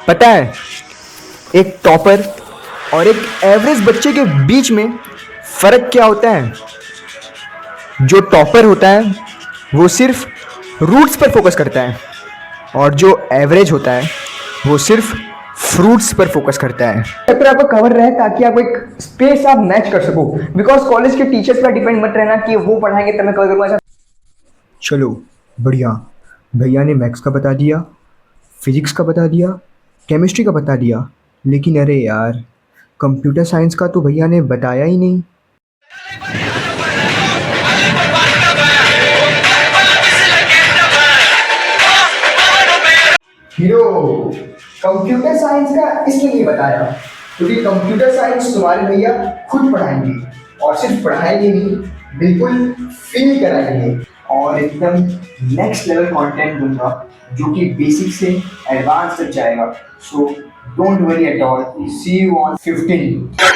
पता है एक टॉपर और एक एवरेज बच्चे के बीच में फर्क क्या होता है? जो टॉपर होता है वो सिर्फ रूट्स पर फोकस करता है और जो एवरेज होता है वो सिर्फ फ्रूट्स पर फोकस करता है। चैप्टर आपको कवर रहे ताकि आप एक स्पेस आप मैच कर सको, बिकॉज कॉलेज के टीचर्स पर डिपेंड मत रहना कि वो पढ़ाएंगे तो मैं कवर करूंगा। चलो बढ़िया, भैया ने मैथ्स का बता दिया, फिजिक्स का बता दिया, केमिस्ट्री का बता दिया, लेकिन अरे यार कंप्यूटर साइंस का तो भैया ने बताया ही नहीं। हीरो कंप्यूटर साइंस का इसलिए नहीं बताया क्योंकि कंप्यूटर साइंस तुम्हारे भैया खुद पढ़ाएंगे, और सिर्फ पढ़ाएंगे नहीं, बिल्कुल फील कराएंगे और एकदम नेक्स्ट लेवल कंटेंट दूंगा जो कि बेसिक से एडवांस तक जाएगा। So don't worry at all, see you on 15।